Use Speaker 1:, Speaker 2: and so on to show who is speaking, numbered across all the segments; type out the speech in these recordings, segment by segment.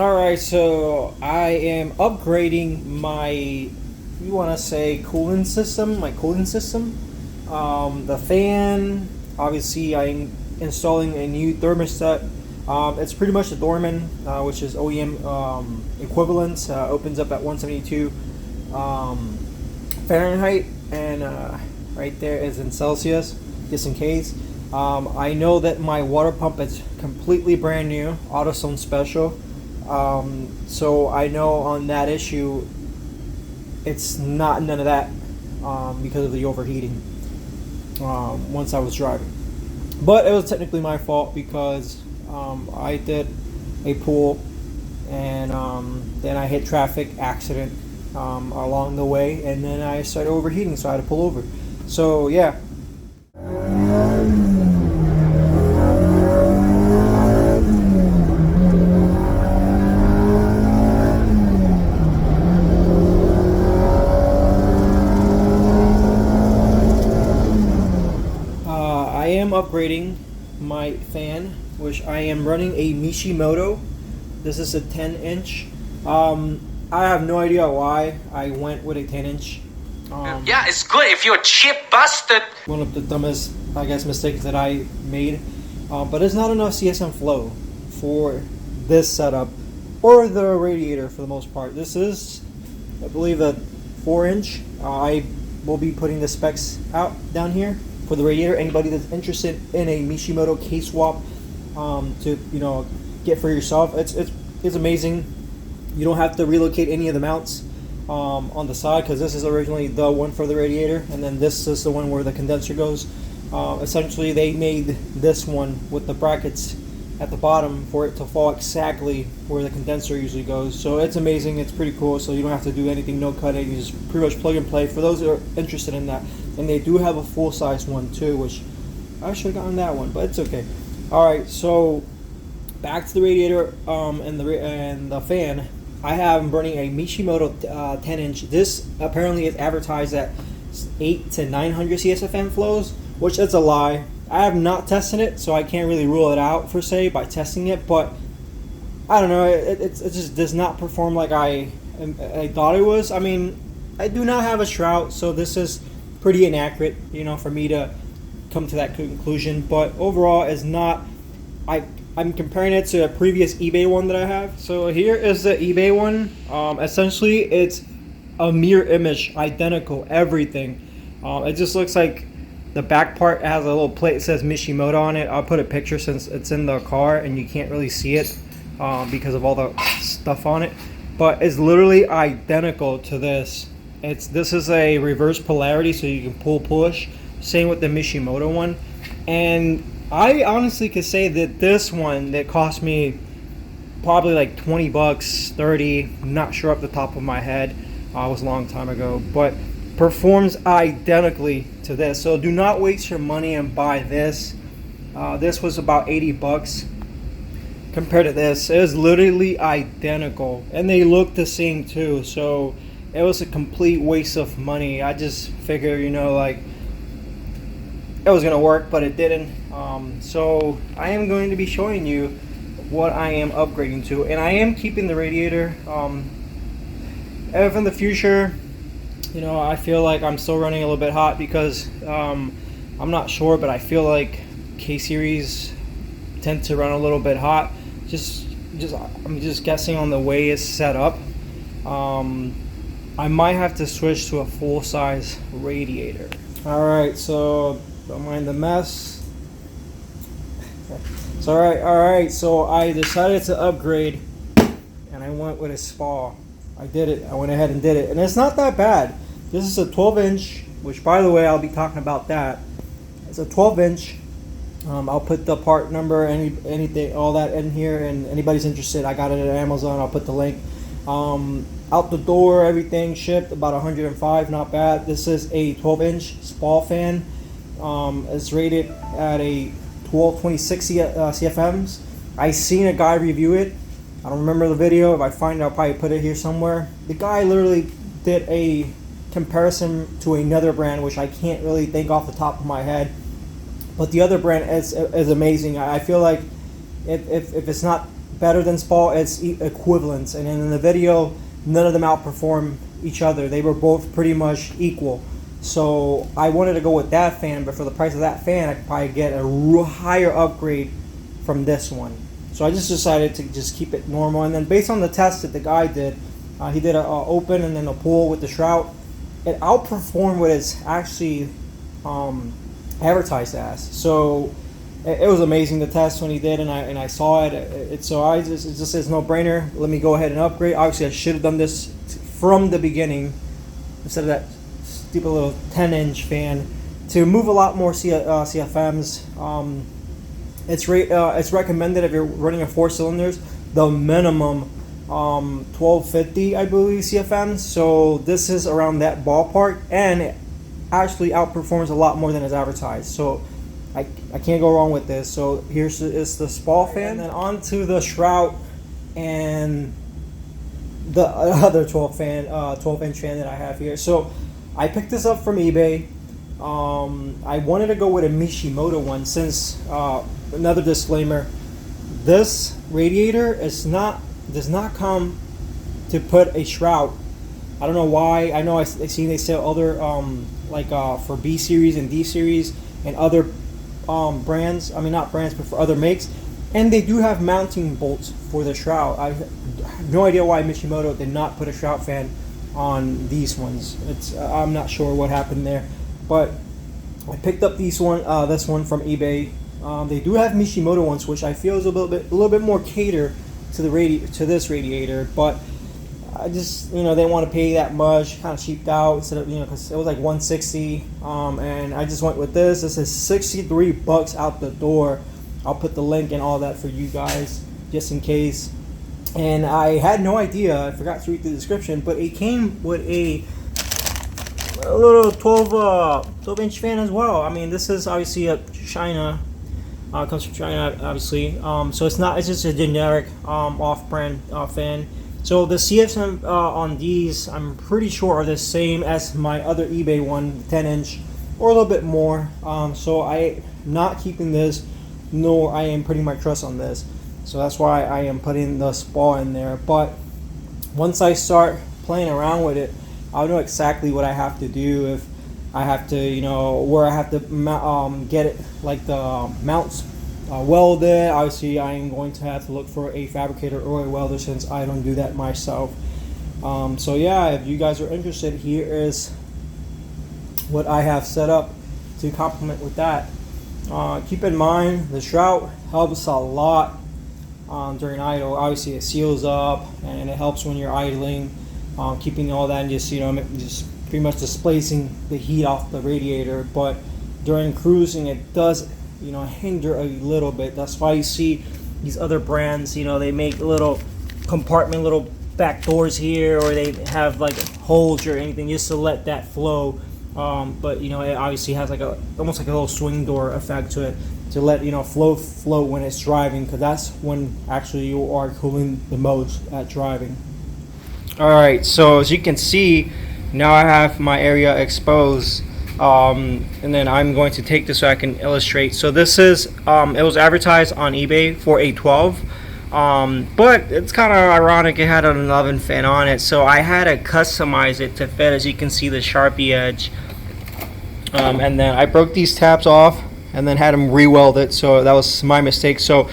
Speaker 1: Alright, so I am upgrading my, you want to say cooling system, my cooling system. The fan, obviously I'm installing a new thermostat. It's pretty much the Dorman, which is OEM equivalent. Opens up at 172 Fahrenheit, and right there is in Celsius, just in case. I know that my water pump is completely brand new, AutoZone special. So I know on that issue, it's not none of that because of the overheating once I was driving. But it was technically my fault because I did a pool and then I hit traffic accident along the way, and then I started overheating, so I had to pull over. So yeah. I am upgrading my fan, which I am running a Mishimoto. This is a 10-inch. I have no idea why I went with a 10-inch.
Speaker 2: Yeah, it's good if you're chip busted.
Speaker 1: One of the dumbest, I guess, mistakes that I made. But there's not enough CSM flow for this setup or the radiator for the most part. This is, I believe, a 4-inch. I will be putting the specs out down here for the radiator. Anybody that's interested in a Mishimoto kswap to get for yourself, it's amazing. You don't have to relocate any of the mounts on the side, because this is originally the one for the radiator, and then this is the one where the condenser goes. Essentially, they made this one with the brackets at the bottom for it to fall exactly where the condenser usually goes. So it's amazing. It's pretty cool. So you don't have to do anything, no cutting. You just pretty much plug and play for those that are interested in that. And they do have a full-size one too, which I should have gotten that one, but it's okay. All right, so back to the radiator and the fan. I have running a Mishimoto 10-inch. This apparently is advertised at 8 to 900 CSFM flows, which is a lie. I have not tested it, so I can't really rule it out per se by testing it. But I don't know. It just does not perform like I thought it was. I mean, I do not have a Shroud, so this is pretty inaccurate, for me to come to that conclusion. But overall, it's not. I'm comparing it to a previous eBay one that I have. So here is the eBay one. Essentially, it's a mirror image, identical, everything. It just looks like the back part has a little plate that says Mishimoto on it. I'll put a picture since it's in the car and you can't really see it because of all the stuff on it. But it's literally identical to this. This is a reverse polarity, so you can pull push. Same with the Mishimoto one. And I honestly could say that this one that cost me probably like 20 bucks, 30, not sure off the top of my head, it was a long time ago, but performs identically to this. So do not waste your money and buy this. This was about 80 bucks compared to this. It was literally identical, and they look the same too. So it was a complete waste of money. I just figured, like, it was gonna work, but it didn't. So I am going to be showing you what I am upgrading to, and I am keeping the radiator. If in the future, I feel like I'm still running a little bit hot because I'm not sure, but I feel like K series tend to run a little bit hot. I'm just guessing on the way it's set up. I might have to switch to a full-size radiator. All right, so don't mind the mess. So all right. So I decided to upgrade, and I went with a Spal. I did it. I went ahead and did it, and it's not that bad. This is a 12-inch, which, by the way, I'll be talking about that. It's a 12-inch. I'll put the part number, anything, all that in here, and anybody's interested, I got it at Amazon. I'll put the link. Out the door, everything shipped about 105, not bad. This is a 12-inch Spal fan. It's rated at a 1226 CFMs. I seen a guy review it. I don't remember the video. If I find it, I'll probably put it here somewhere. The guy literally did a comparison to another brand, which I can't really think off the top of my head. But the other brand is amazing. I feel like if it's not better than Spal, it's equivalent. And in the video, none of them outperform each other. They were both pretty much equal. So I wanted to go with that fan, but for the price of that fan, I could probably get a higher upgrade from this one. So I just decided to just keep it normal. And then based on the test that the guy did, he did a open and then a pull with the Shroud. It outperformed what it's actually advertised as. So it was amazing, the test when he did, and I saw it. So it just says no brainer. Let me go ahead and upgrade. Obviously, I should have done this from the beginning instead of that stupid little 10-inch fan to move a lot more CFMs. It's recommended if you're running a 4 cylinders, the minimum 1250, I believe, CFMs. So this is around that ballpark, and it actually outperforms a lot more than is advertised. So I can't go wrong with this. So here's the Spal fan, and then on to the Shroud and the other 12-inch fan that I have here. So I picked this up from eBay. I wanted to go with a Mishimoto one since, another disclaimer, this radiator does not come to put a Shroud. I don't know why. I know I seen they sell other for B series and D series and other brands. I mean, not brands, but for other makes. And they do have mounting bolts for the Shroud. I have no idea why Mishimoto did not put a Shroud fan on these ones. I'm not sure what happened there, but I picked up this one from eBay. They do have Mishimoto ones, which I feel is a little bit more cater to this radiator, but I just didn't want to pay that much. Kind of cheaped out instead of because it was like 160, and I just went with this. This is $63 out the door. I'll put the link and all that for you guys just in case. And I had no idea. I forgot to read the description, but it came with a little 12-inch fan as well. I mean, this is obviously a China. Comes from China, obviously. So it's just a generic off-brand fan. So the CFM on these, I'm pretty sure, are the same as my other eBay one, 10-inch, or a little bit more. So I'm not keeping this, nor I am putting my trust on this. So that's why I am putting the Spal in there. But once I start playing around with it, I'll know exactly what I have to do. If I have to, where I have to get it, like the mounts welded. Obviously, I am going to have to look for a fabricator or a welder since I don't do that myself. So yeah, if you guys are interested, here is what I have set up to complement with that. Keep in mind, the Shroud helps a lot during idle. Obviously, it seals up and it helps when you're idling, keeping all that and just pretty much displacing the heat off the radiator. But during cruising, it does hinder a little bit. That's why you see these other brands, they make little compartment, little back doors here, or they have like holes or anything just to let that flow. But it obviously has like almost like a little swing door effect to it to let flow when it's driving, because that's when actually you are cooling the most at driving. All right, so as you can see, now I have my area exposed. And then I'm going to take this so I can illustrate. So this is it was advertised on eBay for a 12, but it's kind of ironic it had an 11 fan on it, so I had to customize it to fit. As you can see, the Sharpie edge, and then I broke these tabs off and then had them re-welded, so that was my mistake. So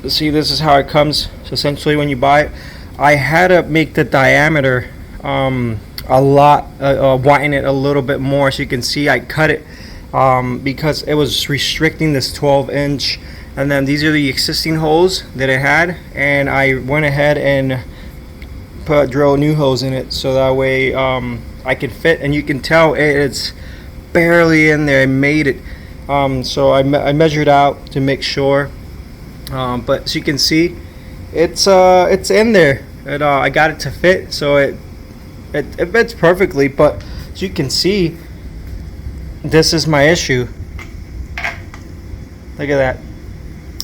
Speaker 1: see, this is how it comes. So essentially, when you buy it, I had to make the diameter a lot, widen it a little bit more. So you can see I cut it because it was restricting this 12-inch, and then these are the existing holes that it had, and I went ahead and drill new holes in it so that way I could fit, and you can tell it's barely in there. I made it, so I measured out to make sure, but as you can see, it's in there. I got it to fit, so it fits perfectly. But as you can see, this is my issue. Look at that.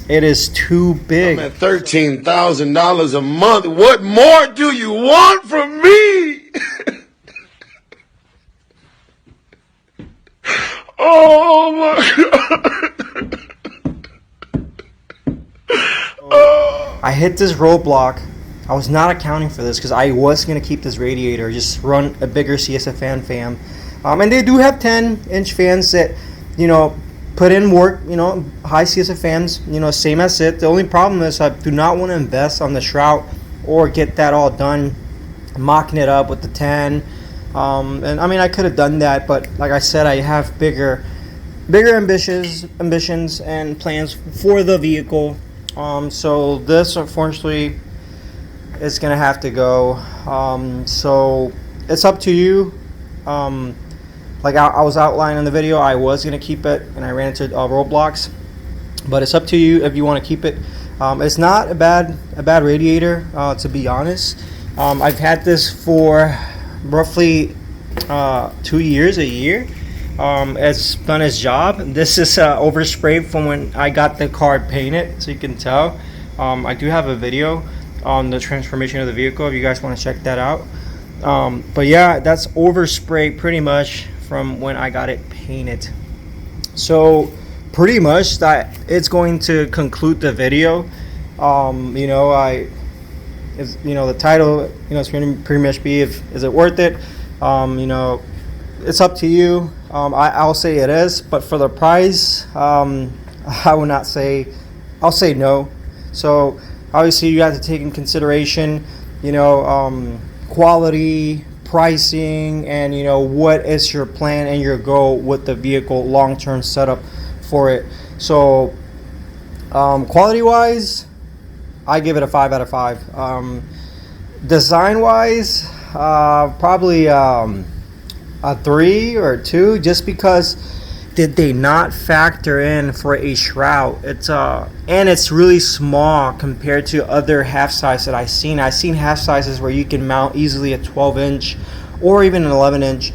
Speaker 1: It is too big.
Speaker 3: I'm at $13,000 a month. What more do you want from me? Oh my God. Oh.
Speaker 1: I hit this roadblock. I was not accounting for this because I was going to keep this radiator, just run a bigger CSF fan. And they do have 10-inch fans that, you know, put in work, you know, high CSF fans, you know, same as it. The only problem is I do not want to invest on the Shroud or get that all done, mocking it up with the 10. And I mean, I could have done that, but like I said, I have bigger ambitions and plans for the vehicle. So this, unfortunately, is gonna have to go. So it's up to you. Like I was outlining in the video, I was gonna keep it, and I ran into roadblocks. But it's up to you if you want to keep it. It's not a bad radiator, to be honest. I've had this for roughly 2 years, a year. It's done its job. This is overspray from when I got the car painted, so you can tell. I do have a video on the transformation of the vehicle if you guys want to check that out. But yeah, that's overspray pretty much from when I got it painted. So pretty much that it's going to conclude the video. You know, you know, the title, you know, it's going to pretty much be is it worth it? You know, it's up to you. I'll say it is, but for the price, I will not say. I'll say no. So obviously you have to take in consideration, you know, quality, pricing, and you know what is your plan and your goal with the vehicle, long-term setup for it. So quality wise, I give it a 5 out of 5. Design wise, probably a 3 or 2, just because did they not factor in for a Shroud. It's and it's really small compared to other half size that I've seen half sizes where you can mount easily a 12-inch or even an 11-inch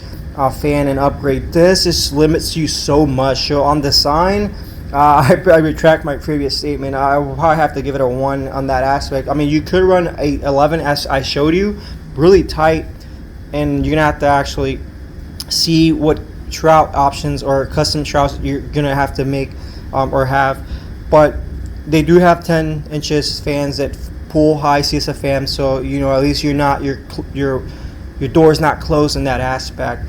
Speaker 1: fan and upgrade. This just limits you so much. So on design, I retract my previous statement. I will probably have to give it a 1 on that aspect. I mean, you could run a 11 as I showed you, really tight, and you're gonna have to actually see what Shroud options or custom Shrouds you're gonna have to make or have. But they do have 10 inches fans that pull high CSF fans, so you know at least you're not your door's not closed in that aspect.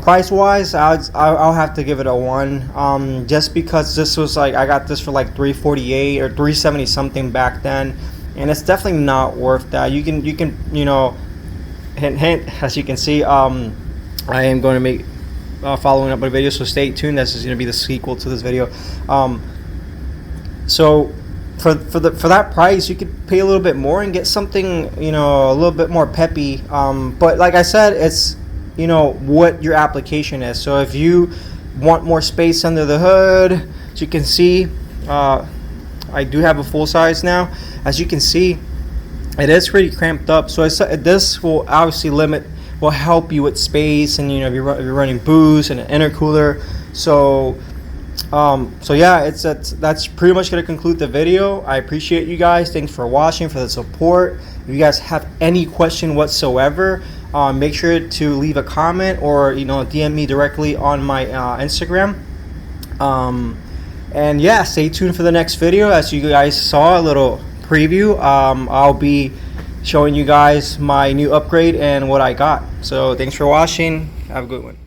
Speaker 1: Price wise, I'll have to give it a 1, just because this was like I got this for like $348 or $370 something back then, and it's definitely not worth that. You can you know, hint, as you can see, I am going to make following up my video, so stay tuned. This is going to be the sequel to this video. So for that price, you could pay a little bit more and get something, you know, a little bit more peppy. But like I said, it's, you know, what your application is. So if you want more space under the hood, as you can see, I do have a full size now. As you can see, it is pretty cramped up. So this will obviously will help you with space, and you know if you're running boost and an intercooler. So yeah, that's pretty much going to conclude the video. I appreciate you guys. Thanks for watching, for the support. If you guys have any question whatsoever, make sure to leave a comment or, you know, DM me directly on my Instagram. And yeah, stay tuned for the next video. As you guys saw, a little preview. I'll be showing you guys my new upgrade and what I got. So thanks for watching. Have a good one.